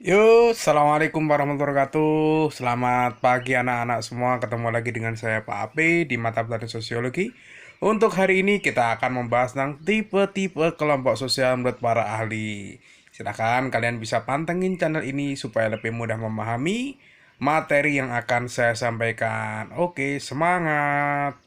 Assalamualaikum warahmatullahi wabarakatuh. Selamat pagi anak-anak semua. Ketemu lagi dengan saya Pak Ape di mata pelajaran sosiologi. Untuk hari ini kita akan membahas tentang tipe-tipe kelompok sosial menurut para ahli. Silakan kalian bisa pantengin channel ini supaya lebih mudah memahami materi yang akan saya sampaikan. Oke, semangat.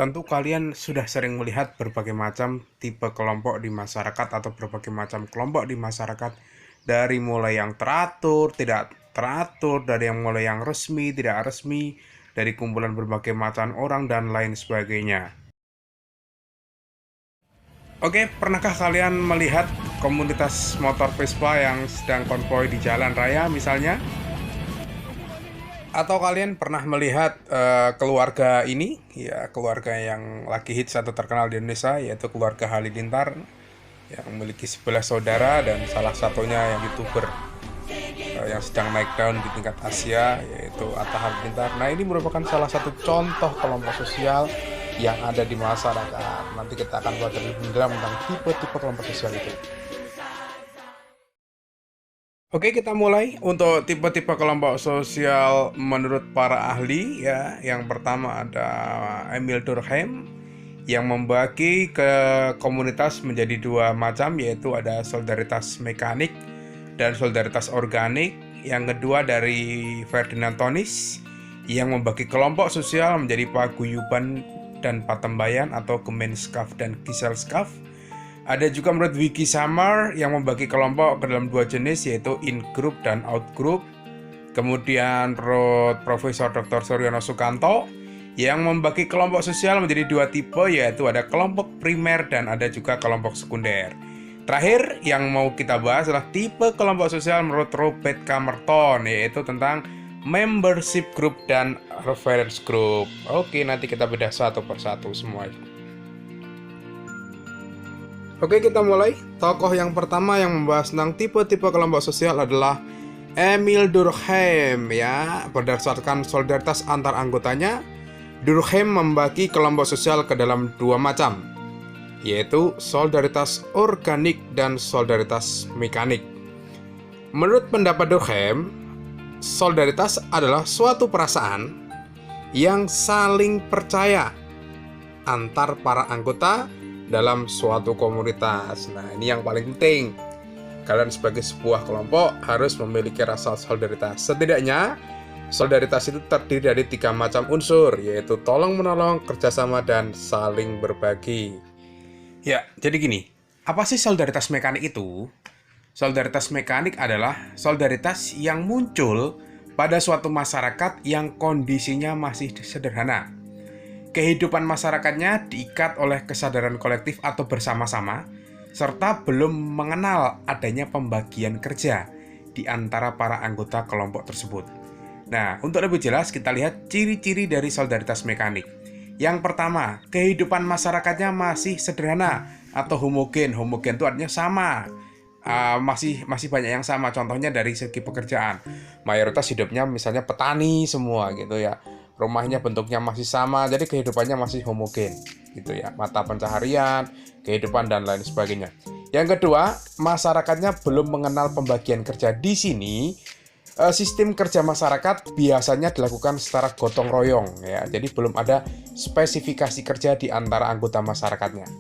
Tentu kalian sudah sering melihat berbagai macam tipe kelompok di masyarakat atau berbagai macam kelompok di masyarakat, dari mulai yang teratur, tidak teratur, dari yang mulai yang resmi, tidak resmi, dari kumpulan berbagai macam orang dan lain sebagainya. Oke, pernahkah kalian melihat komunitas motor Vespa yang sedang konvoi di jalan raya misalnya? Atau kalian pernah melihat keluarga ini, ya keluarga yang lagi hits atau terkenal di Indonesia, yaitu keluarga Halilintar yang memiliki 11 saudara dan salah satunya yang youtuber yang sedang naik daun di tingkat Asia, yaitu Atta Halilintar. Nah, ini merupakan salah satu contoh kelompok sosial yang ada di masyarakat. Nanti kita akan belajar lebih mendalam tentang tipe-tipe kelompok sosial itu. Oke, kita mulai untuk tipe-tipe kelompok sosial menurut para ahli ya. Yang pertama ada Emil Durkheim yang membagi ke komunitas menjadi dua macam, yaitu ada solidaritas mekanik dan solidaritas organik. Yang kedua dari Ferdinand Tonis yang membagi kelompok sosial menjadi paguyuban dan patembayan atau Gemeinschaft dan Gesellschaft. Ada juga menurut Wiki Samar yang membagi kelompok ke dalam dua jenis, yaitu in-group dan out-group. Kemudian menurut Profesor Dr. Suryono Sukanto yang membagi kelompok sosial menjadi dua tipe, yaitu ada kelompok primer dan ada juga kelompok sekunder. Terakhir yang mau kita bahas adalah tipe kelompok sosial menurut Robert Camerton, yaitu tentang membership group dan reference group. Oke, nanti kita bedah satu persatu semua itu. Oke, kita mulai. Tokoh yang pertama yang membahas tentang tipe-tipe kelompok sosial adalah Emil Durkheim ya. Berdasarkan solidaritas antar anggotanya, Durkheim membagi kelompok sosial ke dalam dua macam, yaitu solidaritas organik dan solidaritas mekanik. Menurut pendapat Durkheim, solidaritas adalah suatu perasaan yang saling percaya antar para anggota dalam suatu komunitas. Nah, ini yang paling penting. Kalian sebagai sebuah kelompok harus memiliki rasa solidaritas. Setidaknya, solidaritas itu terdiri dari tiga macam unsur, yaitu tolong-menolong, kerjasama, dan saling berbagi. Ya, jadi gini, apa sih solidaritas mekanik itu? Solidaritas mekanik adalah solidaritas yang muncul pada suatu masyarakat yang kondisinya masih sederhana. Kehidupan masyarakatnya diikat oleh kesadaran kolektif atau bersama-sama, serta belum mengenal adanya pembagian kerja di antara para anggota kelompok tersebut. Nah, untuk lebih jelas kita lihat ciri-ciri dari solidaritas mekanik. Yang pertama, kehidupan masyarakatnya masih sederhana atau homogen. Homogen itu artinya sama. Masih banyak yang sama. Contohnya dari segi pekerjaan, mayoritas hidupnya misalnya petani semua gitu ya. Rumahnya bentuknya masih sama, jadi kehidupannya masih homogen gitu ya. Mata pencaharian, kehidupan dan lain sebagainya. Yang kedua, masyarakatnya belum mengenal pembagian kerja. Di sini sistem kerja masyarakat biasanya dilakukan secara gotong royong ya. Jadi belum ada spesifikasi kerja di antara anggota masyarakatnya.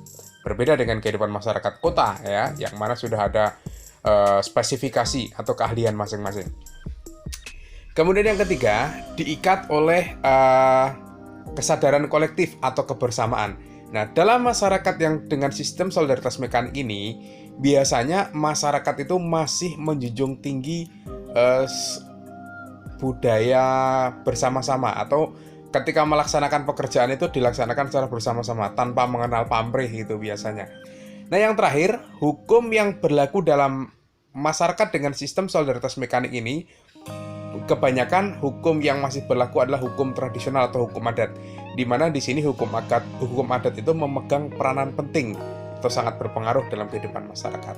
Berbeda dengan kehidupan masyarakat kota ya, yang mana sudah ada spesifikasi atau keahlian masing-masing. Kemudian yang ketiga, diikat oleh kesadaran kolektif atau kebersamaan. Nah, dalam masyarakat yang dengan sistem solidaritas mekanik ini, biasanya masyarakat itu masih menjunjung tinggi budaya bersama-sama, atau ketika melaksanakan pekerjaan itu dilaksanakan secara bersama-sama tanpa mengenal pamrih gitu biasanya. Nah, yang terakhir, hukum yang berlaku dalam masyarakat dengan sistem solidaritas mekanik ini, kebanyakan hukum yang masih berlaku adalah hukum tradisional atau hukum adat, di mana di sini hukum adat itu memegang peranan penting atau sangat berpengaruh dalam kehidupan masyarakat.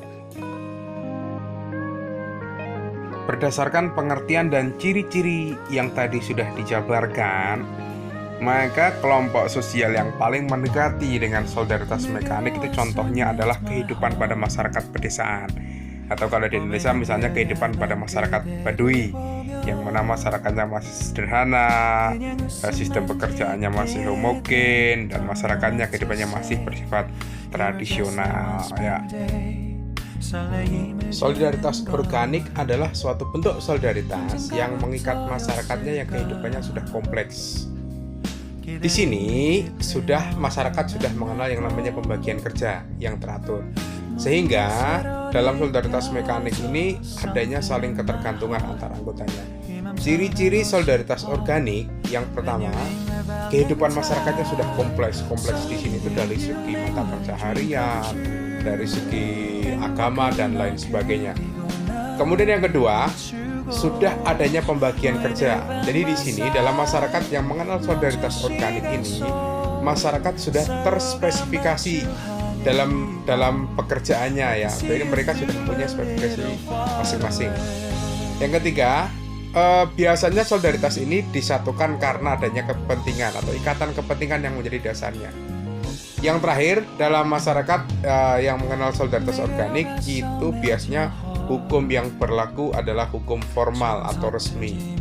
Berdasarkan pengertian dan ciri-ciri yang tadi sudah dijabarkan, maka kelompok sosial yang paling mendekati dengan solidaritas mekanik itu contohnya adalah kehidupan pada masyarakat pedesaan. Atau kalau di Indonesia misalnya kehidupan pada masyarakat Baduy, yang mana masyarakatnya masih sederhana, sistem pekerjaannya masih homogen, dan masyarakatnya kehidupannya masih bersifat tradisional ya. Solidaritas organik adalah suatu bentuk solidaritas yang mengikat masyarakatnya yang kehidupannya sudah kompleks. Di sini masyarakat sudah mengenal yang namanya pembagian kerja yang teratur. Sehingga dalam solidaritas mekanik ini adanya saling ketergantungan antar anggotanya. Ciri-ciri solidaritas organik yang pertama, kehidupan masyarakatnya sudah kompleks. Kompleks di sini itu dari segi mata pencaharian, dari segi agama dan lain sebagainya. Kemudian yang kedua, sudah adanya pembagian kerja. Jadi di sini dalam masyarakat yang mengenal solidaritas organik ini, masyarakat sudah terspesifikasi dalam pekerjaannya ya. Jadi mereka sudah mempunyai spesifikasi masing-masing. Yang ketiga, biasanya solidaritas ini disatukan karena adanya kepentingan atau ikatan kepentingan yang menjadi dasarnya. Yang terakhir, dalam masyarakat yang mengenal solidaritas organik itu biasanya hukum yang berlaku adalah hukum formal atau resmi.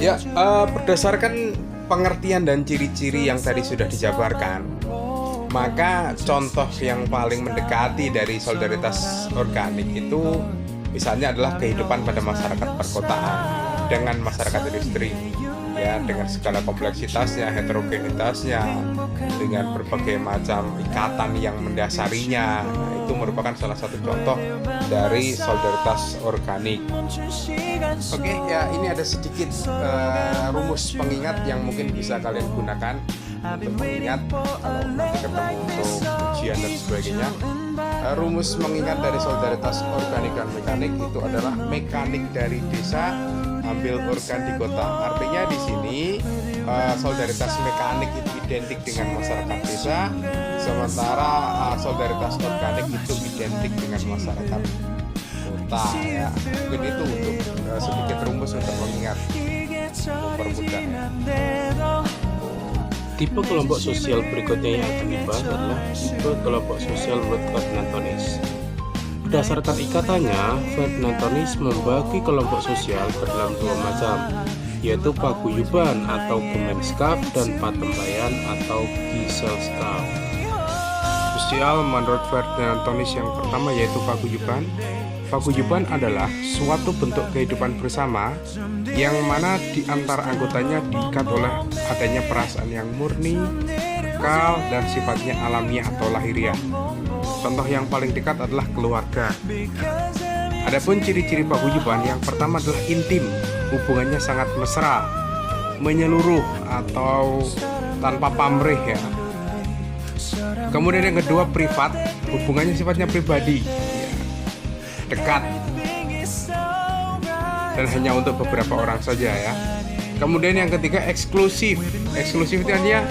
Ya, berdasarkan pengertian dan ciri-ciri yang tadi sudah dijabarkan, maka contoh yang paling mendekati dari solidaritas organik itu misalnya adalah kehidupan pada masyarakat perkotaan dengan masyarakat industri, ya, dengan segala kompleksitasnya, heterogenitasnya, dengan berbagai macam ikatan yang mendasarinya. Nah, itu merupakan salah satu contoh dari solidaritas organik. Oke, ya, ini ada sedikit rumus pengingat yang mungkin bisa kalian gunakan untuk mengingat kalau nanti ketemu untuk ujian dan sebagainya. Rumus mengingat dari solidaritas organik dan mekanik itu adalah mekanik dari desa ambil organ di kota. Artinya di sini solidaritas mekanik itu identik dengan masyarakat desa, sementara solidaritas organik itu identik dengan masyarakat kota ya. Mungkin itu untuk sedikit rumus untuk mengingat, mempermudah. Tipe kelompok sosial berikutnya yang akan dibahas adalah tipe kelompok sosial menurut Ferdinand-Tönnies. Berdasarkan ikatannya, Ferdinand-Tönnies membagi kelompok sosial ke dalam dua macam, yaitu paguyuban atau Gemeinschaft dan patembayan atau Gesellschaft. Sosial menurut Ferdinand-Tönnies yang pertama yaitu paguyuban. Paguyuban adalah suatu bentuk kehidupan bersama yang mana di antara anggotanya diikat oleh adanya perasaan yang murni, kekal, dan sifatnya alamiah atau lahiriah. Contoh yang paling dekat adalah keluarga. Adapun ciri-ciri paguyuban yang pertama adalah intim, hubungannya sangat mesra, menyeluruh atau tanpa pamrih ya. Kemudian yang kedua privat, hubungannya sifatnya pribadi, dekat dan hanya untuk beberapa orang saja ya. Kemudian yang ketiga eksklusif. Eksklusif itu artinya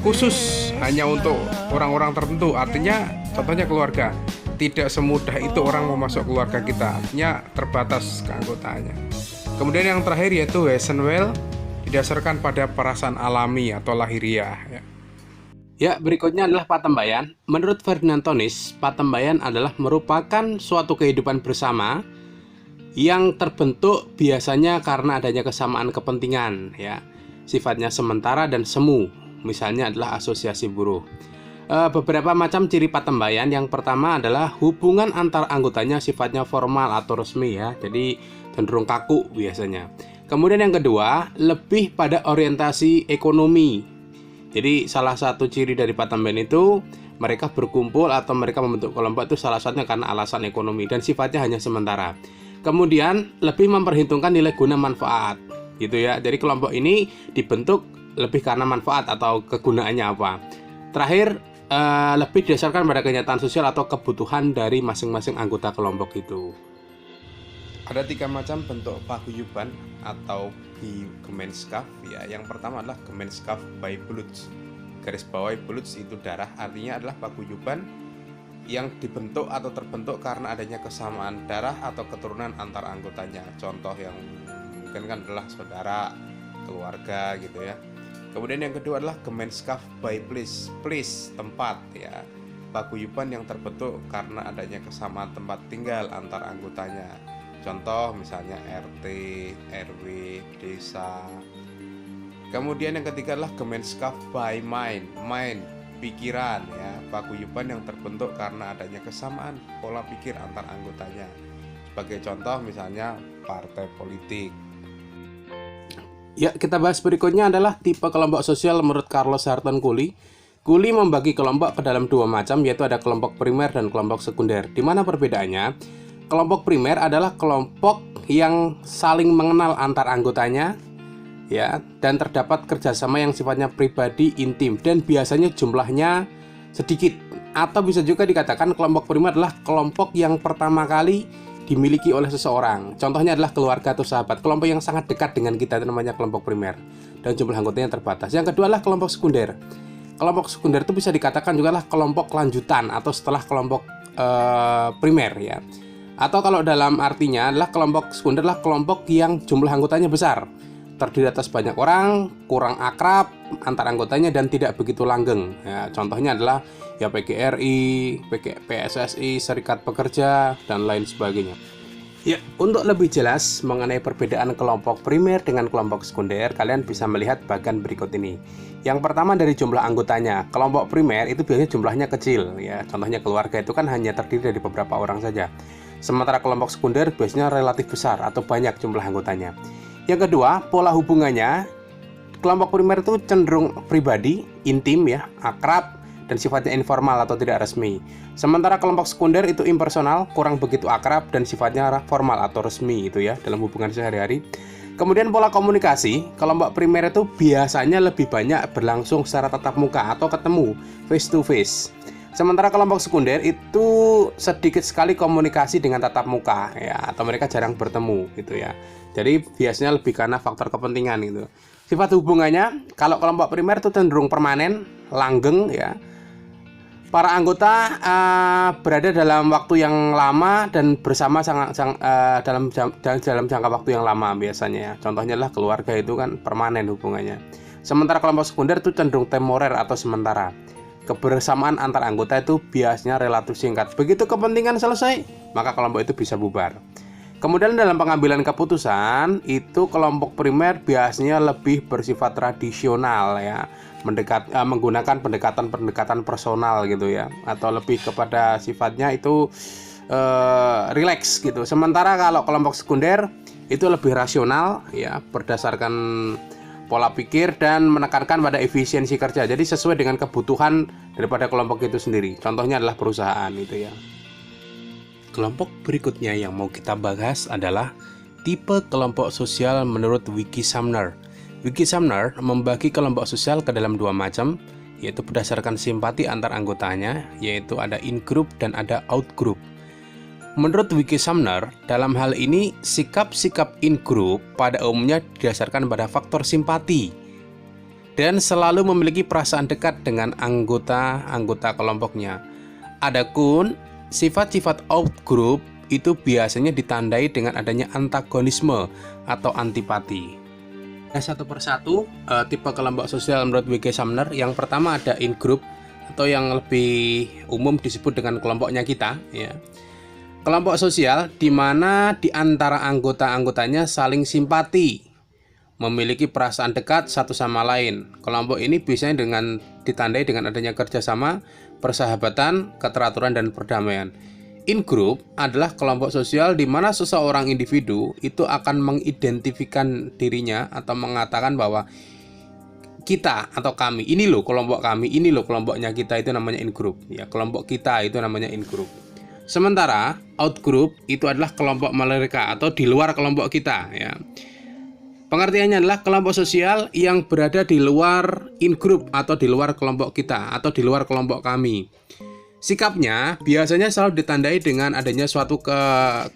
khusus, hanya untuk orang-orang tertentu. Artinya contohnya keluarga. Tidak semudah itu orang mau masuk keluarga kita, artinya terbatas keanggotaannya. Kemudian yang terakhir yaitu Wesenwel, didasarkan pada perasaan alami atau lahiriah ya. Ya, berikutnya adalah patembayan. Menurut Ferdinand-Tönnies, patembayan adalah merupakan suatu kehidupan bersama yang terbentuk biasanya karena adanya kesamaan kepentingan ya. Sifatnya sementara dan semu. Misalnya adalah asosiasi buruh. Beberapa macam ciri patembayan. Yang pertama adalah hubungan antar anggotanya sifatnya formal atau resmi ya. Jadi cenderung kaku biasanya. Kemudian yang kedua, lebih pada orientasi ekonomi. Jadi salah satu ciri dari patembayan itu mereka berkumpul atau mereka membentuk kelompok itu salah satunya karena alasan ekonomi dan sifatnya hanya sementara. Kemudian lebih memperhitungkan nilai guna manfaat gitu ya. Jadi kelompok ini dibentuk lebih karena manfaat atau kegunaannya apa. Terakhir lebih didasarkan pada kenyataan sosial atau kebutuhan dari masing-masing anggota kelompok itu. Ada 3 macam bentuk paguyuban atau Gemeinschaft ya. Yang pertama adalah Gemeinschaft by Blut. Garis bawahi Blut itu darah, artinya adalah paguyuban yang dibentuk atau terbentuk karena adanya kesamaan darah atau keturunan antar anggotanya. Contoh yang mungkin kan adalah saudara, keluarga gitu ya. Kemudian yang kedua adalah Gemeinschaft by Place, tempat ya. paguyuban yang terbentuk karena adanya kesamaan tempat tinggal antar anggotanya. Contoh misalnya RT, RW, desa. Kemudian yang ketiga adalah Gemeinschaft by mind, pikiran ya, paguyuban yang terbentuk karena adanya kesamaan pola pikir antar anggotanya. Sebagai contoh misalnya partai politik. Ya, kita bahas berikutnya adalah tipe kelompok sosial menurut Carlos Harton Cooley. Cooley membagi kelompok ke dalam dua macam, yaitu ada kelompok primer dan kelompok sekunder. Di mana perbedaannya? Kelompok primer adalah kelompok yang saling mengenal antar anggotanya, ya, dan terdapat kerjasama yang sifatnya pribadi, intim, dan biasanya jumlahnya sedikit. Atau bisa juga dikatakan kelompok primer adalah kelompok yang pertama kali dimiliki oleh seseorang. Contohnya adalah keluarga atau sahabat. Kelompok yang sangat dekat dengan kita itu namanya kelompok primer, dan jumlah anggotanya terbatas. Yang kedua adalah kelompok sekunder. Kelompok sekunder itu bisa dikatakan juga adalah kelompok lanjutan atau setelah kelompok primer, ya. Atau kalau dalam artinya adalah kelompok sekunder adalah kelompok yang jumlah anggotanya besar, terdiri atas banyak orang, kurang akrab antar anggotanya, dan tidak begitu langgeng. Ya, contohnya adalah ya PGRI, PSSI, Serikat Pekerja, dan lain sebagainya. Ya, untuk lebih jelas mengenai perbedaan kelompok primer dengan kelompok sekunder, kalian bisa melihat bagian berikut ini. Yang pertama dari jumlah anggotanya. Kelompok primer itu biasanya jumlahnya kecil, ya. Contohnya keluarga itu kan hanya terdiri dari beberapa orang saja. Sementara kelompok sekunder biasanya relatif besar atau banyak jumlah anggotanya. Yang kedua, pola hubungannya. Kelompok primer itu cenderung pribadi, intim ya, akrab, dan sifatnya informal atau tidak resmi. Sementara kelompok sekunder itu impersonal, kurang begitu akrab, dan sifatnya formal atau resmi itu ya, dalam hubungan sehari-hari. Kemudian pola komunikasi, kelompok primer itu biasanya lebih banyak berlangsung secara tatap muka atau ketemu, face to face. Sementara kelompok sekunder itu sedikit sekali komunikasi dengan tatap muka ya, atau mereka jarang bertemu gitu ya. Jadi biasanya lebih karena faktor kepentingan gitu. Sifat hubungannya, kalau kelompok primer itu cenderung permanen, langgeng ya. Para anggota berada dalam waktu yang lama dan bersama dalam jangka waktu yang lama biasanya ya. Contohnya adalah keluarga itu kan permanen hubungannya. Sementara kelompok sekunder itu cenderung temporer atau sementara. Kebersamaan antar anggota itu biasanya relatif singkat. Begitu kepentingan selesai, maka kelompok itu bisa bubar. Kemudian dalam pengambilan keputusan, itu kelompok primer biasanya lebih bersifat tradisional ya, menggunakan pendekatan personal gitu ya, atau lebih kepada sifatnya itu rileks gitu. Sementara kalau kelompok sekunder itu lebih rasional ya, berdasarkan pola pikir dan menekankan pada efisiensi kerja. Jadi sesuai dengan kebutuhan daripada kelompok itu sendiri. Contohnya adalah perusahaan itu ya. Kelompok berikutnya yang mau kita bahas adalah tipe kelompok sosial menurut Wiki Sumner. Wiki Sumner membagi kelompok sosial ke dalam dua macam, yaitu berdasarkan simpati antar anggotanya, yaitu ada in-group dan ada out-group. Menurut Wiki Sumner, dalam hal ini sikap-sikap in-group pada umumnya didasarkan pada faktor simpati dan selalu memiliki perasaan dekat dengan anggota-anggota kelompoknya. Adapun sifat-sifat out-group itu biasanya ditandai dengan adanya antagonisme atau antipati. Satu persatu tipe kelompok sosial menurut Wiki Sumner. Yang pertama ada in-group atau yang lebih umum disebut dengan kelompoknya kita ya. Kelompok sosial di mana di antara anggota-anggotanya saling simpati, memiliki perasaan dekat satu sama lain. Kelompok ini biasanya ditandai dengan adanya kerjasama, persahabatan, keteraturan, dan perdamaian. In-group adalah kelompok sosial di mana seseorang individu itu akan mengidentifikasikan dirinya atau mengatakan bahwa kita atau kami, ini loh kelompok kami, ini loh kelompoknya kita, itu namanya in-group ya. Kelompok kita itu namanya in-group. Sementara out-group itu adalah kelompok mereka atau di luar kelompok kita ya. Pengertiannya adalah kelompok sosial yang berada di luar in-group atau di luar kelompok kita atau di luar kelompok kami. Sikapnya biasanya selalu ditandai dengan adanya suatu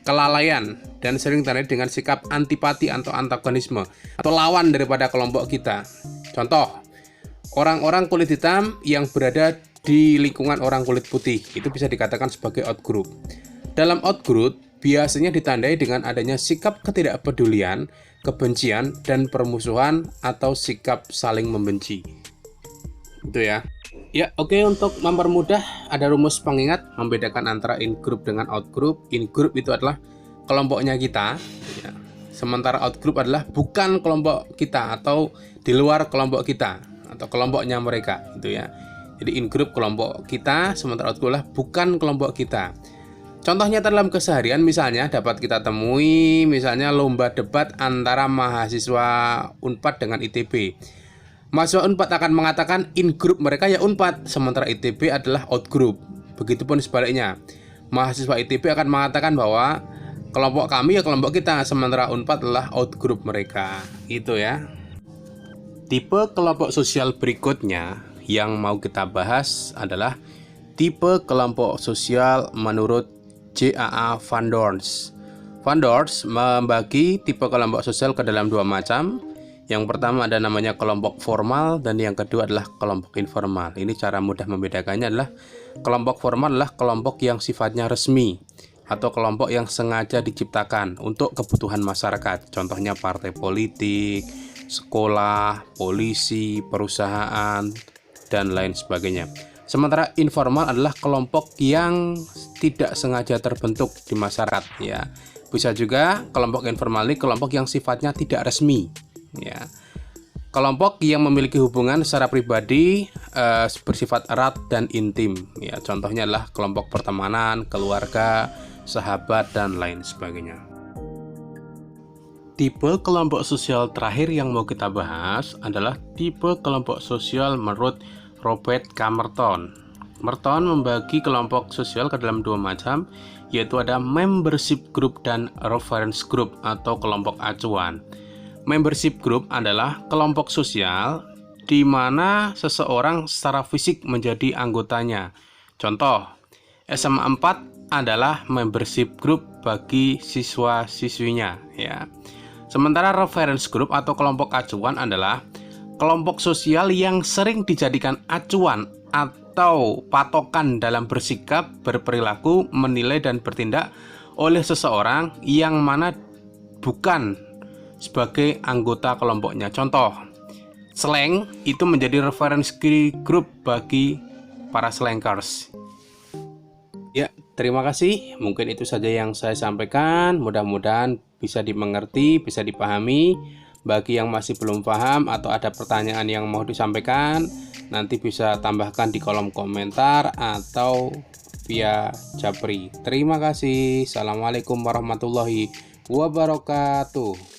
kelalaian dan sering ditandai dengan sikap antipati atau antagonisme atau lawan daripada kelompok kita. Contoh, orang-orang kulit hitam yang berada di lingkungan orang kulit putih itu bisa dikatakan sebagai out-group. Dalam out-group biasanya ditandai dengan adanya sikap ketidakpedulian, kebencian, dan permusuhan atau sikap saling membenci. Itu ya. Ya, oke, untuk mempermudah ada rumus pengingat membedakan antara in group dengan out group. In group itu adalah kelompoknya kita, ya. Sementara out group adalah bukan kelompok kita atau di luar kelompok kita atau kelompoknya mereka, gitu ya. Jadi in group kelompok kita, sementara out group adalah bukan kelompok kita. Contohnya dalam keseharian misalnya dapat kita temui misalnya lomba debat antara mahasiswa Unpad dengan ITB. Mahasiswa Unpad akan mengatakan in group mereka ya Unpad, sementara ITB adalah out group. Begitupun sebaliknya. Mahasiswa ITB akan mengatakan bahwa kelompok kami ya kelompok kita, sementara Unpad adalah out group mereka. Itu ya. Tipe kelompok sosial berikutnya yang mau kita bahas adalah tipe kelompok sosial menurut JAA Van Dorns. Van Dorns membagi tipe kelompok sosial ke dalam dua macam. Yang pertama ada namanya kelompok formal dan yang kedua adalah kelompok informal. Ini cara mudah membedakannya adalah kelompok formal adalah kelompok yang sifatnya resmi atau kelompok yang sengaja diciptakan untuk kebutuhan masyarakat. Contohnya partai politik, sekolah, polisi, perusahaan, dan lain sebagainya. Sementara informal adalah kelompok yang tidak sengaja terbentuk di masyarakat, ya. Bisa juga kelompok informal ini kelompok yang sifatnya tidak resmi, ya. Kelompok yang memiliki hubungan secara pribadi bersifat erat dan intim, ya. Contohnya adalah kelompok pertemanan, keluarga, sahabat, dan lain sebagainya. Tipe kelompok sosial terakhir yang mau kita bahas adalah tipe kelompok sosial menurut Robert K. Merton. Merton membagi kelompok sosial ke dalam dua macam, yaitu ada membership group dan reference group atau kelompok acuan. Membership group adalah kelompok sosial di mana seseorang secara fisik menjadi anggotanya. Contoh, SMA 4 adalah membership group bagi siswa-siswinya, ya. Sementara reference group atau kelompok acuan adalah kelompok sosial yang sering dijadikan acuan atau patokan dalam bersikap, berperilaku, menilai, dan bertindak oleh seseorang yang mana bukan sebagai anggota kelompoknya. Contoh, slang itu menjadi reference group bagi para slankers. Ya, terima kasih. Mungkin itu saja yang saya sampaikan. Mudah-mudahan bisa dimengerti, bisa dipahami. Bagi yang masih belum paham atau ada pertanyaan yang mau disampaikan, nanti bisa tambahkan di kolom komentar atau via Japri. Terima kasih. Assalamualaikum warahmatullahi wabarakatuh.